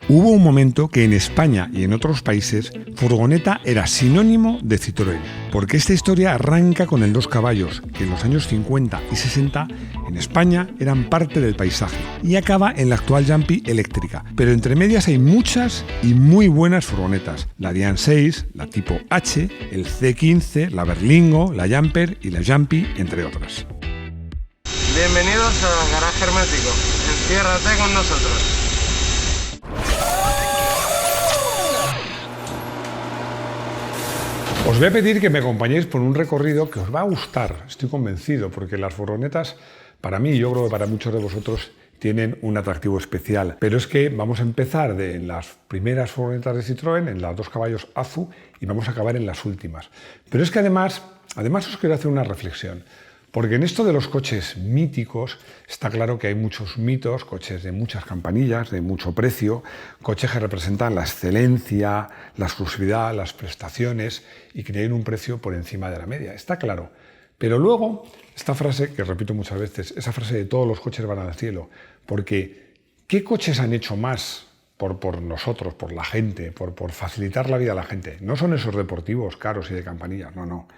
Hubo un momento que en España y en otros países furgoneta era sinónimo de Citroën, porque esta historia arranca con el dos caballos, que en los años 50 y 60 en España eran parte del paisaje, y acaba en la actual Jumpy eléctrica. Pero entre medias hay muchas y muy buenas furgonetas: la Dian 6, la tipo H, el C15, la Berlingo, la Jumper y la Jumpy, entre otras. Bienvenidos a Garaje Hermético. Enciérrate con nosotros. Os voy a pedir que me acompañéis por un recorrido que os va a gustar, estoy convencido, porque las furgonetas, para mí y yo creo que para muchos de vosotros, tienen un atractivo especial. Pero es que vamos a empezar de las primeras furgonetas de Citroën, en las dos caballos Azu, y vamos a acabar en las últimas. Pero es que además os quiero hacer una reflexión. Porque en esto de los coches míticos está claro que hay muchos mitos, coches de muchas campanillas, de mucho precio, coches que representan la excelencia, la exclusividad, las prestaciones y que tienen un precio por encima de la media. Está claro. Pero luego, esta frase que repito muchas veces, esa frase de todos los coches van al cielo, porque ¿qué coches han hecho más por nosotros, por la gente, por facilitar la vida a la gente? No son esos deportivos caros y de campanillas, no.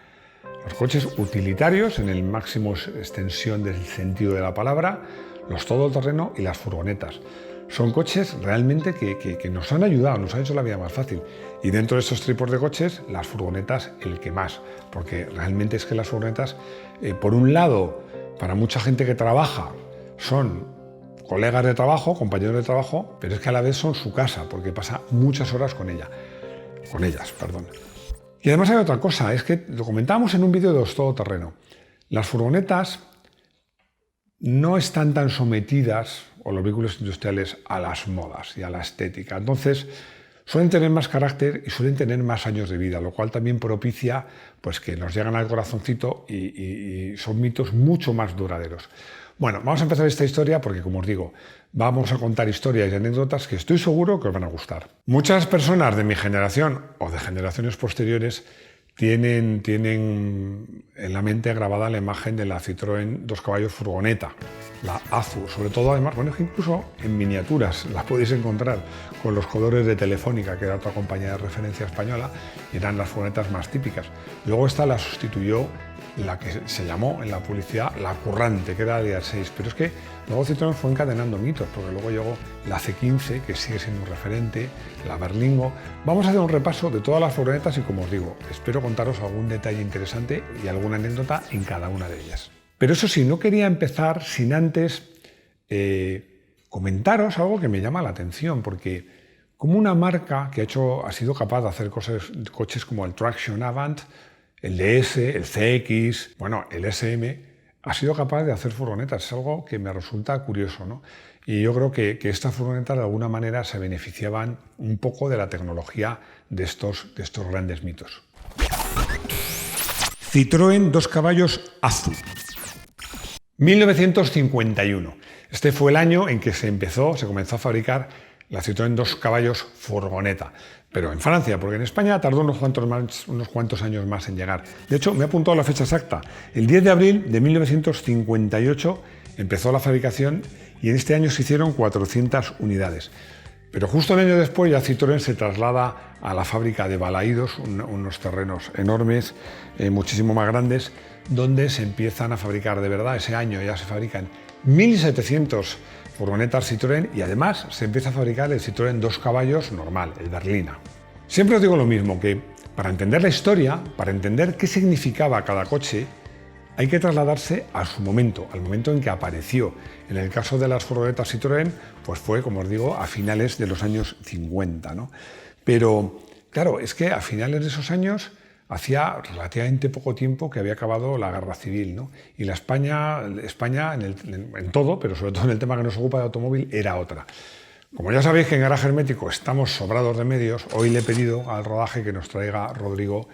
Los coches utilitarios, en el máximo extensión del sentido de la palabra, los todoterreno y las furgonetas. Son coches realmente que nos han ayudado, nos han hecho la vida más fácil. Y dentro de estos tipos de coches, las furgonetas el que más. Porque realmente es que las furgonetas, por un lado, para mucha gente que trabaja, son colegas de trabajo, compañeros de trabajo, pero es que a la vez son su casa, porque pasa muchas horas con ellas. Y además hay otra cosa, es que lo comentábamos en un vídeo de los todoterreno. Las furgonetas no están tan sometidas, o los vehículos industriales, a las modas y a la estética. Entonces, suelen tener más carácter y suelen tener más años de vida, lo cual también propicia pues, que nos llegan al corazoncito y son mitos mucho más duraderos. Bueno, vamos a empezar esta historia porque, como os digo, vamos a contar historias y anécdotas que estoy seguro que os van a gustar. Muchas personas de mi generación o de generaciones posteriores tienen en la mente grabada la imagen de la Citroën dos caballos furgoneta, la Azu, sobre todo además, bueno, que incluso en miniaturas la podéis encontrar con los colores de Telefónica, que era otra compañía de referencia española, y eran las furgonetas más típicas. Luego esta la sustituyó la que se llamó en la publicidad la Currante, que era la Dian 6, pero es que luego Citroën fue encadenando mitos, porque luego llegó la C15, que sigue siendo un referente, la Berlingo. Vamos a hacer un repaso de todas las furgonetas y, como os digo, espero contaros algún detalle interesante y alguna anécdota en cada una de ellas. Pero eso sí, no quería empezar sin antes comentaros algo que me llama la atención, porque como una marca que ha sido capaz de hacer coches como el Traction Avant, el DS, el CX, bueno, el SM, ha sido capaz de hacer furgonetas. Es algo que me resulta curioso, ¿no? Y yo creo que estas furgonetas de alguna manera se beneficiaban un poco de la tecnología de estos grandes mitos. Citroën dos caballos Azu. 1951. Este fue el año en que se comenzó a fabricar la Citroën dos caballos furgoneta. Pero en Francia, porque en España tardó unos cuantos años más en llegar. De hecho, me he apuntado la fecha exacta. El 10 de abril de 1958 empezó la fabricación y en este año se hicieron 400 unidades. Pero justo un año después ya Citroën se traslada a la fábrica de Balaídos, unos terrenos enormes, muchísimo más grandes, donde se empiezan a fabricar de verdad. Ese año ya se fabrican 1.700 furgonetas Citroën y además se empieza a fabricar el Citroën dos caballos normal, el Berlina. Siempre os digo lo mismo, que para entender la historia, para entender qué significaba cada coche, hay que trasladarse a su momento, al momento en que apareció. En el caso de las furgonetas Citroën, pues fue, como os digo, a finales de los años 50, ¿no? Pero, claro, es que a finales de esos años hacía relativamente poco tiempo que había acabado la guerra civil, ¿no? Y la España en todo, pero sobre todo en el tema que nos ocupa de automóvil, era otra. Como ya sabéis que en Garaje Hermético estamos sobrados de medios, hoy le he pedido al rodaje que nos traiga Rodrigo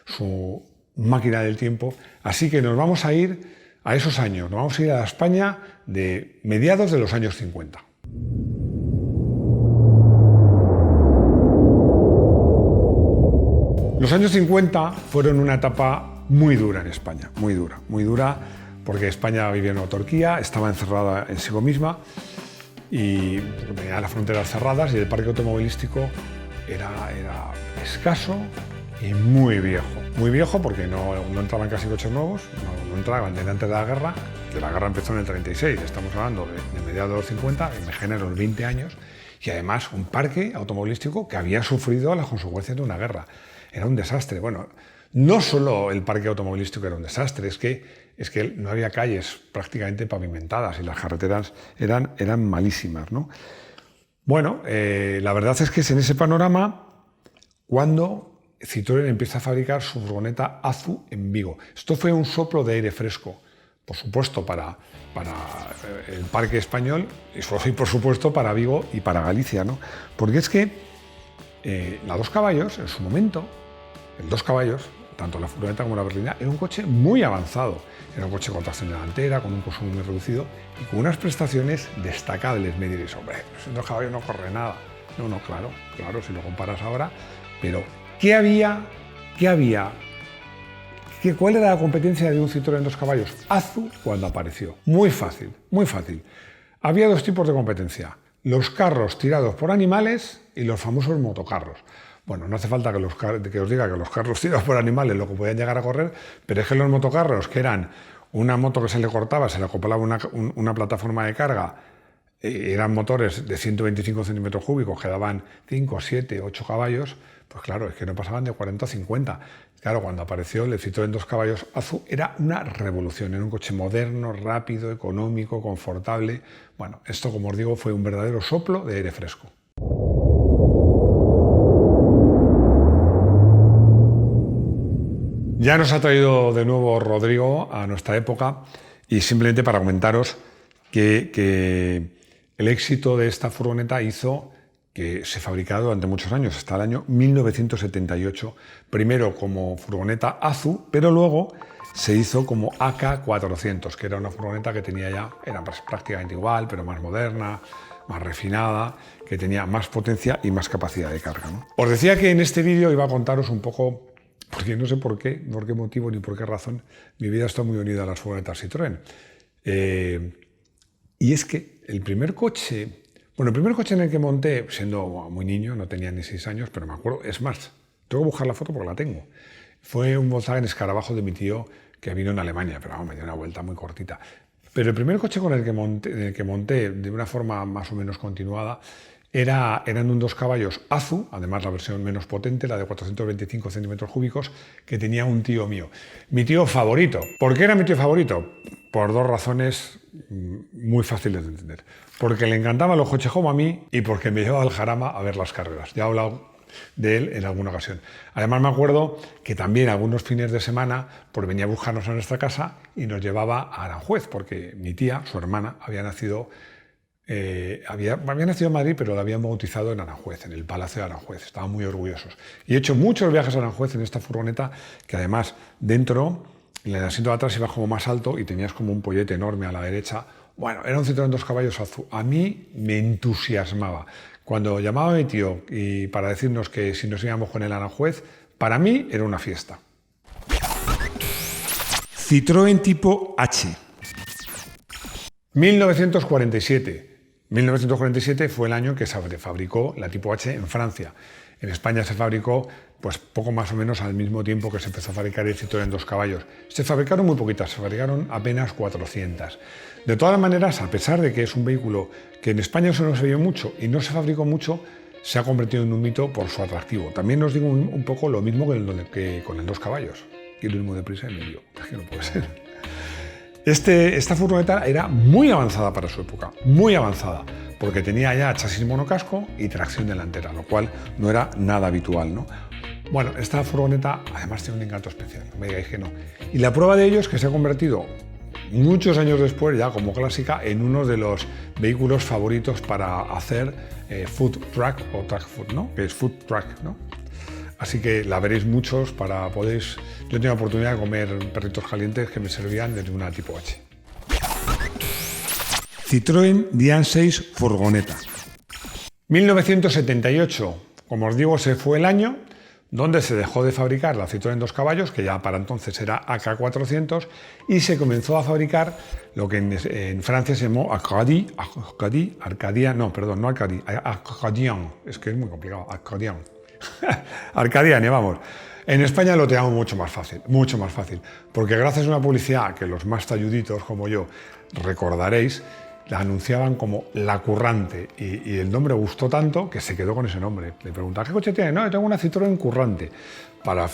su máquina del tiempo, así que nos vamos a ir a esos años, nos vamos a ir a la España de mediados de los años 50. Los años 50 fueron una etapa muy dura en España, muy dura, porque España vivía en una autarquía, estaba encerrada en sí misma y tenía las fronteras cerradas y el parque automovilístico era escaso y muy viejo. Muy viejo porque no entraban casi coches nuevos, no entraban desde antes de la guerra, que la guerra empezó en el 36, estamos hablando de mediados de los 50, me genero 20 años, y además un parque automovilístico que había sufrido las consecuencias de una guerra. Era un desastre. Bueno, no solo el parque automovilístico era un desastre, es que no había calles prácticamente pavimentadas y las carreteras eran malísimas, ¿no? Bueno, la verdad es que es en ese panorama cuando Citroën empieza a fabricar su furgoneta Azu en Vigo. Esto fue un soplo de aire fresco, por supuesto para el parque español y por supuesto para Vigo y para Galicia, ¿no? Porque es que la 2 caballos, en su momento, el 2 caballos, tanto la furgoneta como la berlina, era un coche muy avanzado. Era un coche con tracción delantera, con un consumo muy reducido y con unas prestaciones destacables. Me diréis, hombre, pues 2 caballos no corre nada. No, claro, si lo comparas ahora, pero ¿qué había? ¿Cuál era la competencia de un Citroën 2 caballos? Azu cuando apareció. Muy fácil, muy fácil. Había 2 tipos de competencia. Los carros tirados por animales y los famosos motocarros. Bueno, no hace falta que os diga que los carros tirados por animales lo que podían llegar a correr, pero es que los motocarros, que eran una moto que se le cortaba, se le acoplaba una plataforma de carga, eran motores de 125 centímetros cúbicos que daban 5, 7, 8 caballos, pues claro, es que no pasaban de 40 o 50. Claro, cuando apareció el Citroën 2 caballos Azu era una revolución, era un coche moderno, rápido, económico, confortable. Bueno, esto, como os digo, fue un verdadero soplo de aire fresco. Ya nos ha traído de nuevo Rodrigo a nuestra época y simplemente para comentaros que el éxito de esta furgoneta hizo que se fabricara durante muchos años, hasta el año 1978, primero como furgoneta Azu, pero luego se hizo como AK400, que era una furgoneta que tenía era prácticamente igual, pero más moderna, más refinada, que tenía más potencia y más capacidad de carga, ¿no? Os decía que en este vídeo iba a contaros un poco, porque no sé por qué motivo ni por qué razón, mi vida está muy unida a las furgonetas Citroën. Y es que el primer coche en el que monté, siendo muy niño, no tenía ni 6 años, pero me acuerdo, es más, tengo que buscar la foto porque la tengo. Fue un Volkswagen Escarabajo de mi tío que vino en Alemania, pero vamos, me dio una vuelta muy cortita. Pero el primer coche con el que monté de una forma más o menos continuada eran un 2 caballos Azu, además la versión menos potente, la de 425 centímetros cúbicos, que tenía un tío mío. Mi tío favorito. ¿Por qué era mi tío favorito? Por 2 razones muy fáciles de entender. Porque le encantaban los coches como a mí y porque me llevaba al Jarama a ver las carreras. Ya he hablado de él en alguna ocasión. Además me acuerdo que también algunos fines de semana venía a buscarnos a nuestra casa y nos llevaba a Aranjuez, porque mi tía, su hermana, había nacido en Madrid, pero la habían bautizado en Aranjuez, en el Palacio de Aranjuez. Estaban muy orgullosos. Y he hecho muchos viajes a Aranjuez en esta furgoneta, que además dentro, en el asiento de atrás iba como más alto y tenías como un pollete enorme a la derecha. Bueno, era un Citroën 2 caballos Azu. A mí me entusiasmaba. Cuando llamaba a mi tío y para decirnos que si nos íbamos con el Aranjuez, para mí era una fiesta. Citroën tipo H. 1947. 1947 fue el año en que se fabricó la tipo H en Francia. En España se fabricó pues poco más o menos al mismo tiempo que se empezó a fabricar el Citroën 2 caballos. Se fabricaron muy poquitas, se fabricaron apenas 400. De todas maneras, a pesar de que es un vehículo que en España eso no se vio mucho y no se fabricó mucho, se ha convertido en un mito por su atractivo. También os digo un poco lo mismo que con el 2 caballos. Y lo mismo deprisa y medio. Es que no puede ser. Esta furgoneta era muy avanzada para su época, muy avanzada, porque tenía ya chasis monocasco y tracción delantera, lo cual no era nada habitual, ¿no? Bueno, esta furgoneta además tiene un encanto especial, no me digáis que no. Y la prueba de ello es que se ha convertido muchos años después, ya como clásica, en uno de los vehículos favoritos para hacer food truck o track food, ¿no? Que es food truck, ¿no? Así que la veréis muchos para podéis... Yo tenía la oportunidad de comer perritos calientes que me servían desde una tipo H. Citroën Dian 6 furgoneta. 1978, como os digo, se fue el año donde se dejó de fabricar la Citroën 2 caballos, que ya para entonces era AK400, y se comenzó a fabricar lo que en Francia se llamó Acadie, Acadian, es que es muy complicado, Acadian, Arcadiane, vamos. En España lo teníamos mucho más fácil, porque gracias a una publicidad que los más talluditos como yo recordaréis, la anunciaban como La Currante, y el nombre gustó tanto que se quedó con ese nombre. Le preguntaba, ¿qué coche tiene? No, yo tengo una Citroën Currante. Para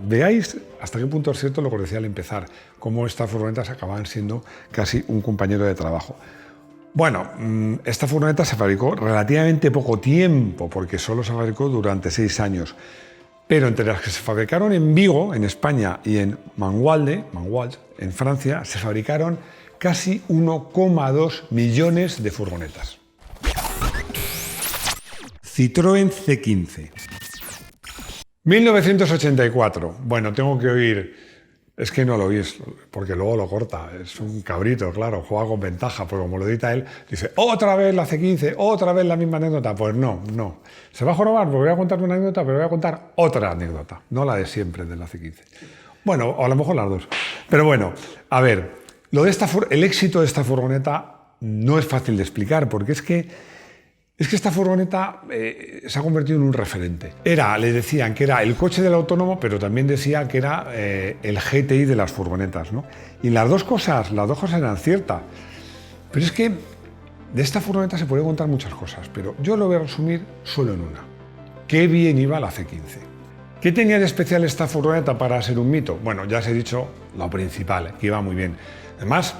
veáis hasta qué punto es cierto lo que os decía al empezar, cómo estas furgonetas acababan siendo casi un compañero de trabajo. Bueno, esta furgoneta se fabricó relativamente poco tiempo, porque solo se fabricó durante 6 años. Pero entre las que se fabricaron en Vigo, en España, y en Mangualde, en Francia, se fabricaron casi 1,2 millones de furgonetas. Citroën C15. 1984. Bueno, tengo que oír, es que no lo oís, porque luego lo corta, es un cabrito, claro, juega con ventaja, porque como lo edita él, dice, otra vez la C15, otra vez la misma anécdota. Pues no. Se va a jorobar porque voy a contar una anécdota, pero voy a contar otra anécdota, no la de siempre de la C15. Bueno, o a lo mejor las dos. Pero bueno, a ver, el éxito de esta furgoneta no es fácil de explicar, porque es que esta furgoneta se ha convertido en un referente. Le decían que era el coche del autónomo, pero también decía que era el GTI de las furgonetas, ¿no? Y las dos cosas eran ciertas. Pero es que de esta furgoneta se puede contar muchas cosas, pero yo lo voy a resumir solo en una. Qué bien iba la C15. ¿Qué tenía de especial esta furgoneta para ser un mito? Bueno, ya os he dicho lo principal, que iba muy bien. Además,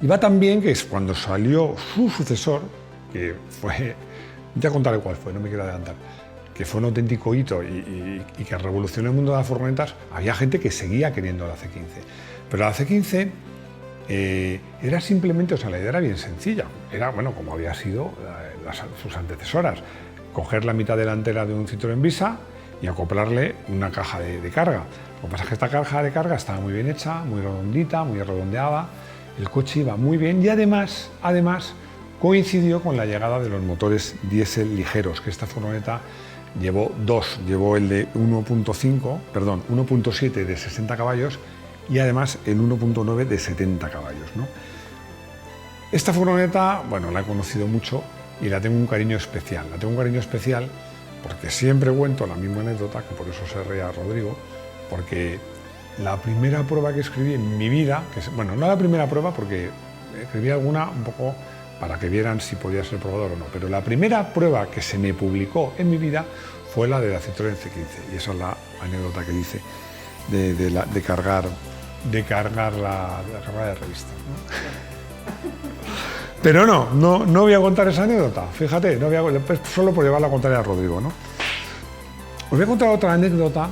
iba tan bien que cuando salió su sucesor, que fue, ya contaré cuál fue, no me quiero adelantar, que fue un auténtico hito y que revolucionó el mundo de las furgonetas, había gente que seguía queriendo la C15. Pero la C15 era simplemente, la idea era bien sencilla, era, bueno, como había sido sus antecesoras, coger la mitad delantera de un Citroën Visa y acoplarle una caja de carga. Lo que pasa es que esta caja de carga estaba muy bien hecha, muy redondita, muy redondeada, el coche iba muy bien y además coincidió con la llegada de los motores diésel ligeros, que esta furgoneta llevó dos, llevó el de 1.7 de 60 caballos y además el 1.9 de 70 caballos, ¿no? Esta furgoneta, bueno, la he conocido mucho y la tengo un cariño especial. La tengo un cariño especial porque siempre cuento la misma anécdota, que por eso se ría Rodrigo, porque la primera prueba que escribí en mi vida, bueno, no la primera prueba porque escribí alguna un poco para que vieran si podía ser probador o no, pero la primera prueba que se me publicó en mi vida fue la de la Citroën C15, y esa es la anécdota que dice de cargar la revista, ¿no? Pero no voy a contar esa anécdota, fíjate, solo por llevarla a contar a Rodrigo, ¿no? Os voy a contar otra anécdota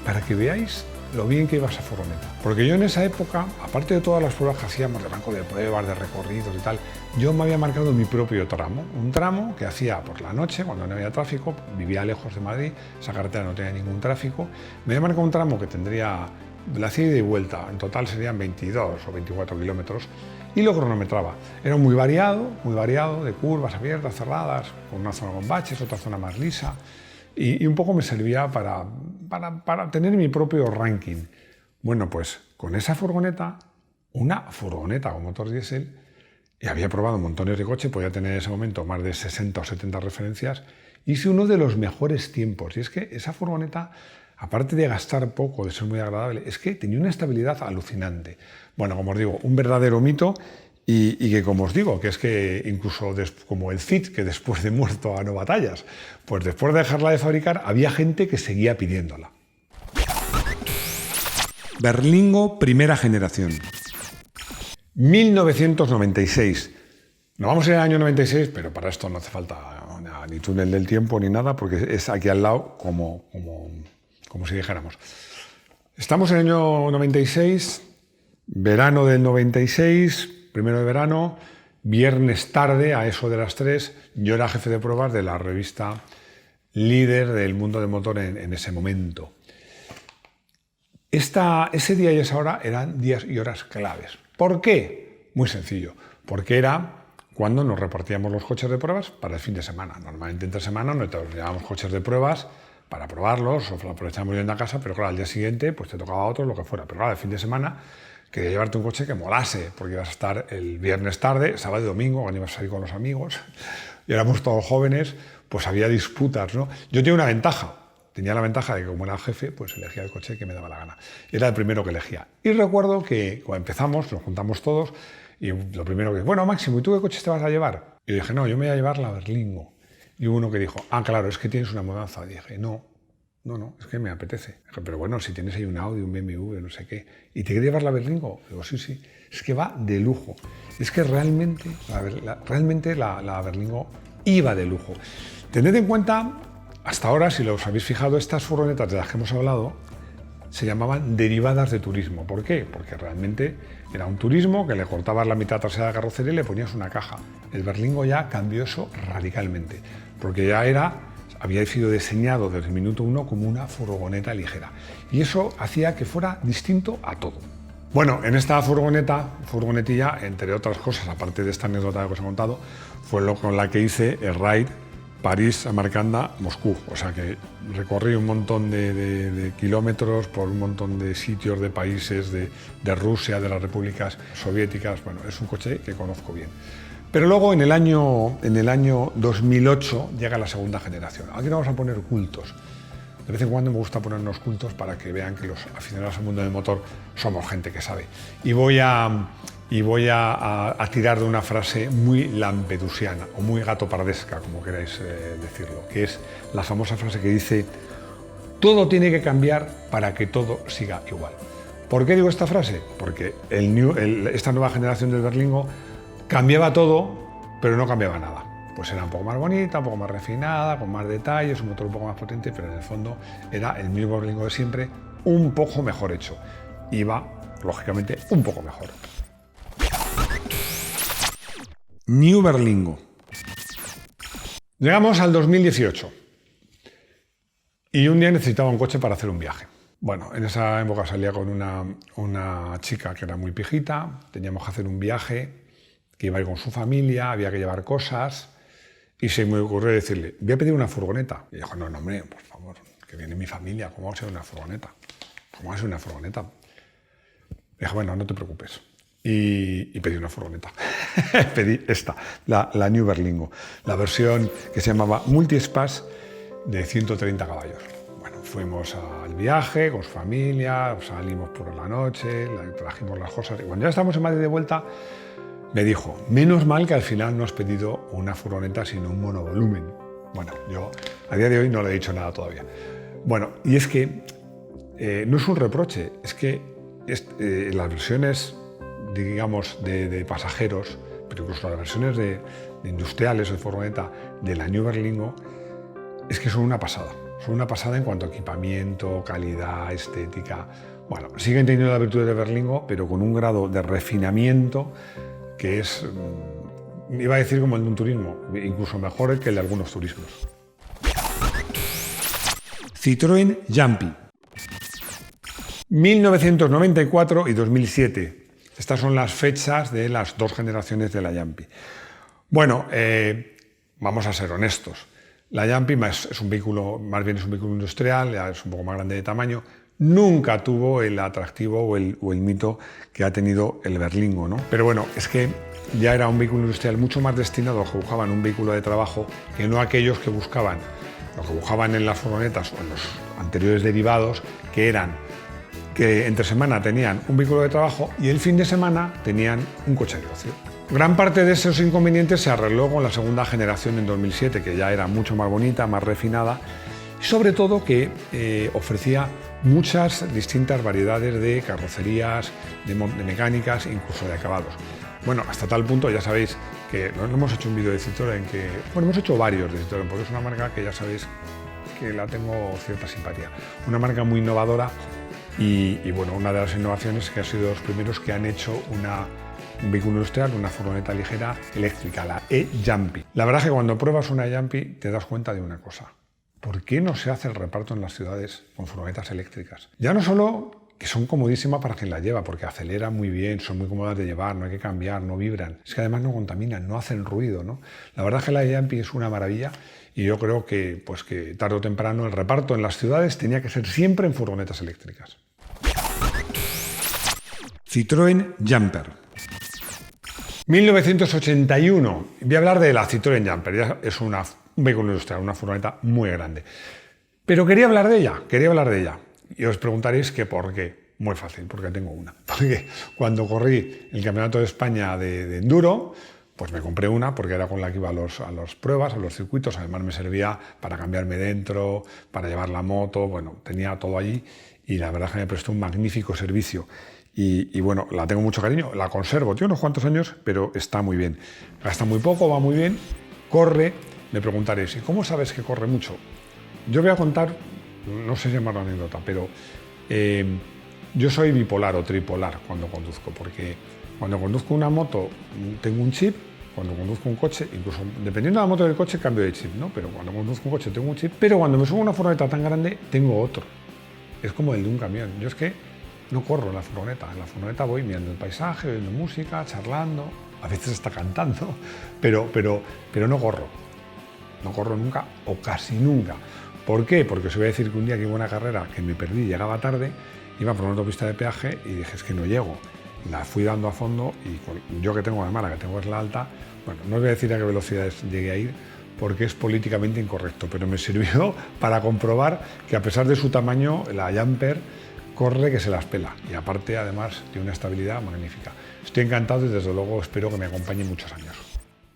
para que veáis lo bien que iba esa furgoneta. Porque yo en esa época, aparte de todas las pruebas que hacíamos de banco de pruebas, de recorridos y tal, yo me había marcado mi propio tramo. Un tramo que hacía por la noche, cuando no había tráfico, vivía lejos de Madrid, esa carretera no tenía ningún tráfico. Me había marcado un tramo que tendría la ida y vuelta, en total serían 22 o 24 kilómetros, y lo cronometraba. Era muy variado, de curvas abiertas, cerradas, con una zona con baches, otra zona más lisa, y un poco me servía para tener mi propio ranking. Bueno, pues con esa furgoneta, una furgoneta con motor diésel, y había probado montones de coches, podía tener en ese momento más de 60 o 70 referencias, hice uno de los mejores tiempos. Y es que esa furgoneta, aparte de gastar poco, de ser muy agradable, es que tenía una estabilidad alucinante. Bueno, como os digo, un verdadero mito, y que, como os digo, que es que incluso como el Cid, que después de muerto ganó batallas, pues después de dejarla de fabricar, había gente que seguía pidiéndola. Berlingo, primera generación. 1996. Nos vamos a ir al año 96, pero para esto no hace falta ni túnel del tiempo ni nada, porque es aquí al lado como si dijéramos. Estamos en el año 96, verano del 96, primero de verano, viernes tarde, a eso de las 3, yo era jefe de pruebas de la revista líder del mundo del motor en ese momento. Ese día y esa hora eran días y horas claves. ¿Por qué? Muy sencillo, porque era cuando nos repartíamos los coches de pruebas para el fin de semana. Normalmente entre semana nos llevábamos coches de pruebas para probarlos, o lo aprovechamos yendo a casa, pero claro, al día siguiente pues te tocaba otro, lo que fuera. Pero claro, el fin de semana quería llevarte un coche que molase, porque ibas a estar el viernes tarde, sábado y domingo, cuando ibas a salir con los amigos, y éramos todos jóvenes, pues había disputas, ¿no? Yo tenía una ventaja. Tenía la ventaja de que como era el jefe, pues elegía el coche que me daba la gana. Era el primero que elegía. Y recuerdo que cuando empezamos, nos juntamos todos, y lo primero que, bueno, Máximo, ¿y tú qué coche te vas a llevar? Y yo dije, no, yo me voy a llevar la Berlingo. Y hubo uno que dijo, ah, claro, es que tienes una mudanza. Y dije, no, es que me apetece. Dije, pero bueno, si tienes ahí un Audi, un BMW, no sé qué, ¿y te quieres llevar la Berlingo? Digo, sí, es que va de lujo. Es que realmente la Berlingo iba de lujo. Tened en cuenta, hasta ahora, si os habéis fijado, estas furgonetas de las que hemos hablado se llamaban derivadas de turismo. ¿Por qué? Porque realmente era un turismo que le cortabas la mitad trasera de la carrocería y le ponías una caja. El Berlingo ya cambió eso radicalmente, porque ya había sido diseñado desde el minuto uno como una furgoneta ligera. Y eso hacía que fuera distinto a todo. Bueno, en esta furgonetilla, entre otras cosas, aparte de esta anécdota que os he contado, fue con la que hice el ride París-Samarcanda-Moscú. O sea que recorrí un montón de kilómetros por un montón de sitios, de países, de Rusia, de las repúblicas soviéticas. Bueno, es un coche que conozco bien. Pero luego en el año 2008 llega la segunda generación. Aquí nos vamos a poner cultos. De vez en cuando me gusta ponernos cultos para que vean que los aficionados al mundo del motor somos gente que sabe. Y voy a tirar de una frase muy lampedusiana o muy gatopardesca, como queráis decirlo, que es la famosa frase que dice: todo tiene que cambiar para que todo siga igual. ¿Por qué digo esta frase? Porque esta nueva generación del Berlingo cambiaba todo, pero no cambiaba nada. Pues era un poco más bonita, un poco más refinada, con más detalles, un motor un poco más potente, pero en el fondo era el mismo Berlingo de siempre, un poco mejor hecho. Iba, lógicamente, un poco mejor. New Berlingo. Llegamos al 2018 y un día necesitaba un coche para hacer un viaje. Bueno, en esa época salía con una chica que era muy pijita, teníamos que hacer un viaje, que iba a ir con su familia, había que llevar cosas, y se me ocurrió decirle, voy a pedir una furgoneta. Y dijo, no, hombre, por favor, que viene mi familia, ¿cómo va a ser una furgoneta? ¿Cómo va a ser una furgoneta? Dije, bueno, no te preocupes. Y pedí una furgoneta. Pedí esta, la New Berlingo, la versión que se llamaba Multi-Space de 130 caballos. Bueno, fuimos al viaje con su familia, salimos por la noche, trajimos las cosas. Y cuando ya estábamos en Madrid de vuelta, me dijo, menos mal que al final no has pedido una furgoneta, sino un monovolumen. Bueno, yo a día de hoy no le he dicho nada todavía. Bueno, y es que no es un reproche, es que las versiones, digamos, de pasajeros, pero incluso las versiones de industriales o de furgoneta de la New Berlingo, es que son una pasada. Son una pasada en cuanto a equipamiento, calidad, estética. Bueno, siguen teniendo la virtud de Berlingo, pero con un grado de refinamiento que es, iba a decir como el de un turismo, incluso mejor que el de algunos turismos. Citroën Jumpy. 1994 y 2007. Estas son las fechas de las dos generaciones de la Jumpy. Bueno, vamos a ser honestos. La Jumpy es un vehículo, más bien es un vehículo industrial, ya es un poco más grande de tamaño. Nunca tuvo el atractivo o el mito que ha tenido el Berlingo, ¿no? Pero bueno, es que ya era un vehículo industrial mucho más destinado a los que buscaban un vehículo de trabajo que no aquellos que buscaban, lo que buscaban en las furgonetas o en los anteriores derivados, que eran que entre semana tenían un vehículo de trabajo y el fin de semana tenían un coche de ocio. Gran parte de esos inconvenientes se arregló con la segunda generación en 2007, que ya era mucho más bonita, más refinada, y sobre todo que ofrecía muchas distintas variedades de carrocerías, de mecánicas, incluso de acabados. Bueno, hasta tal punto, ya sabéis que no hemos hecho un vídeo de Citroën, hemos hecho varios de Citroën, porque es una marca que ya sabéis que la tengo cierta simpatía. Una marca muy innovadora y bueno, una de las innovaciones es que ha sido los primeros que han hecho un vehículo industrial, una furgoneta ligera eléctrica, la e-Jumpy. La verdad es que cuando pruebas una Jumpy te das cuenta de una cosa. ¿Por qué no se hace el reparto en las ciudades con furgonetas eléctricas? Ya no solo que son comodísimas para quien las lleva, porque aceleran muy bien, son muy cómodas de llevar, no hay que cambiar, no vibran. Es que además no contaminan, no hacen ruido, ¿no? La verdad es que la Jumpy es una maravilla y yo creo que tarde o temprano el reparto en las ciudades tenía que ser siempre en furgonetas eléctricas. Citroën Jumper. 1981. Voy a hablar de la Citroën Jumper. Ya es un vehículo industrial, una furgoneta muy grande. Pero quería hablar de ella. Y os preguntaréis que por qué. Muy fácil, porque tengo una. Porque cuando corrí el Campeonato de España de Enduro, pues me compré una porque era con la que iba a las pruebas, a los circuitos. Además me servía para cambiarme dentro, para llevar la moto. Bueno, tenía todo allí y la verdad es que me prestó un magnífico servicio. Y bueno, la tengo mucho cariño, la conservo. Tiene unos cuantos años, pero está muy bien. Gasta muy poco, va muy bien, corre. Me preguntaréis, ¿y cómo sabes que corre mucho? Yo voy a contar, no sé si llamarlo anécdota, pero yo soy bipolar o tripolar cuando conduzco, porque cuando conduzco una moto tengo un chip, cuando conduzco un coche, incluso dependiendo de la moto del coche cambio de chip, ¿no? Pero cuando conduzco un coche tengo un chip, pero cuando me subo a una furgoneta tan grande tengo otro. Es como el de un camión. Yo es que no corro en la furgoneta voy mirando el paisaje, oyendo música, charlando, a veces hasta cantando, pero no corro. No corro nunca o casi nunca. ¿Por qué? Porque os voy a decir que un día que iba a una carrera que me perdí, llegaba tarde, iba por una autopista de peaje y dije, es que no llego. La fui dando a fondo y yo que tengo además, la que tengo es la alta, bueno, no os voy a decir a qué velocidades llegué a ir porque es políticamente incorrecto, pero me sirvió para comprobar que a pesar de su tamaño, la Jumper corre que se las pela y aparte además tiene una estabilidad magnífica. Estoy encantado y desde luego espero que me acompañe muchos años.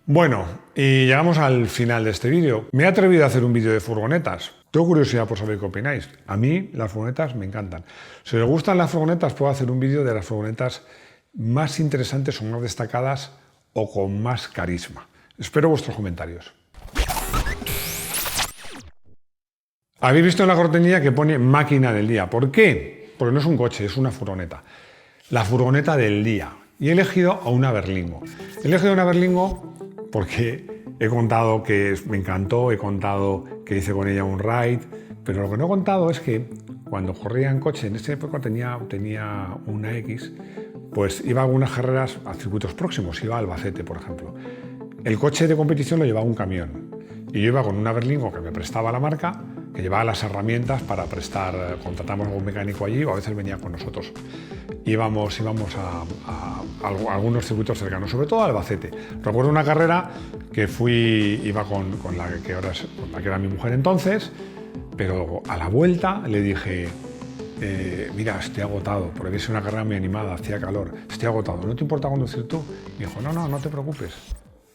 Bueno, y llegamos al final de este vídeo. Me he atrevido a hacer un vídeo de furgonetas. Tengo curiosidad por saber qué opináis. A mí las furgonetas me encantan. Si os gustan las furgonetas, puedo hacer un vídeo de las furgonetas más interesantes o más destacadas o con más carisma. Espero vuestros comentarios. Habéis visto en la cortinilla que pone máquina del día. ¿Por qué? Porque no es un coche, es una furgoneta. La furgoneta del día. Y he elegido a una Berlingo. He elegido una Berlingo porque he contado que me encantó, he contado que hice con ella un ride, pero lo que no he contado es que cuando corría en coche, en esa época tenía una X, pues iba a algunas carreras a circuitos próximos, iba a Albacete, por ejemplo. El coche de competición lo llevaba un camión y yo iba con una Berlingo que me prestaba la marca, que llevaba las herramientas para prestar, contratamos a un mecánico allí o a veces venía con nosotros. Íbamos a algunos circuitos cercanos, sobre todo a Albacete. Recuerdo una carrera que iba con la que era mi mujer entonces, pero a la vuelta le dije, mira, estoy agotado, porque es una carrera muy animada, hacía calor, estoy agotado, ¿no te importa conducir tú? Me dijo, no te preocupes.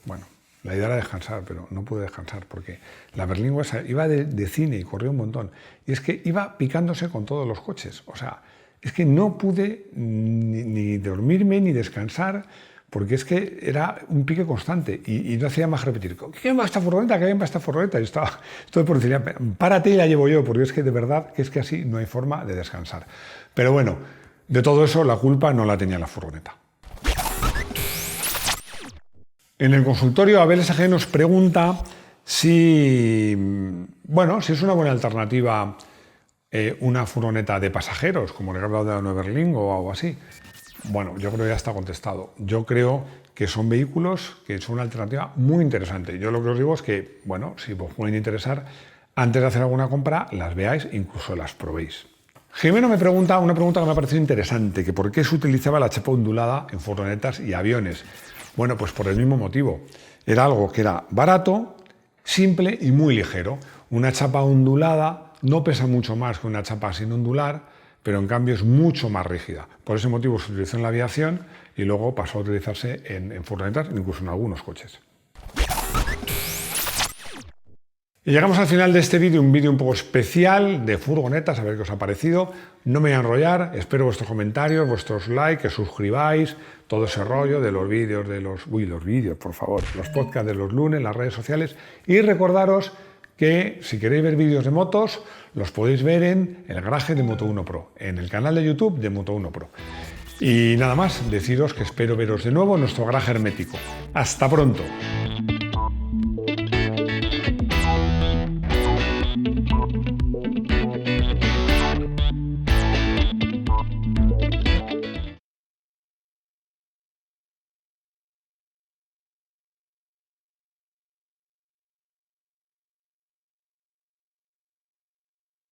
Bueno, la idea era descansar, pero no pude descansar porque la Berlingo esa iba de cine y corría un montón. Y es que iba picándose con todos los coches. O sea, es que no pude ni dormirme ni descansar porque es que era un pique constante y no hacía más repetir. ¿Qué va esta furgoneta? ¿Qué va esta furgoneta? Y estoy por decir, párate y la llevo yo, porque es que de verdad que es que así no hay forma de descansar. Pero bueno, de todo eso la culpa no la tenía la furgoneta. En el consultorio, Abel SG nos pregunta si es una buena alternativa una furgoneta de pasajeros, como le he hablado de la Nueva Berlingo o algo así. Bueno, yo creo que ya está contestado. Yo creo que son vehículos que son una alternativa muy interesante. Yo lo que os digo es que, bueno, si os pueden interesar, antes de hacer alguna compra, las veáis e incluso las probéis. Jimeno me pregunta una pregunta que me ha parecido interesante, que por qué se utilizaba la chapa ondulada en furgonetas y aviones. Bueno, pues por el mismo motivo. Era algo que era barato, simple y muy ligero. Una chapa ondulada no pesa mucho más que una chapa sin ondular, pero en cambio es mucho más rígida. Por ese motivo se utilizó en la aviación y luego pasó a utilizarse en furgonetas, incluso en algunos coches. Y llegamos al final de este vídeo, un vídeo un poco especial de furgonetas, a ver qué os ha parecido. No me voy a enrollar, espero vuestros comentarios, vuestros likes, que suscribáis, todo ese rollo de los vídeos, los vídeos, por favor, los podcasts de los lunes, las redes sociales. Y recordaros que si queréis ver vídeos de motos, los podéis ver en el garaje de Moto1 Pro, en el canal de YouTube de Moto1 Pro. Y nada más, deciros que espero veros de nuevo en nuestro garaje hermético. ¡Hasta pronto!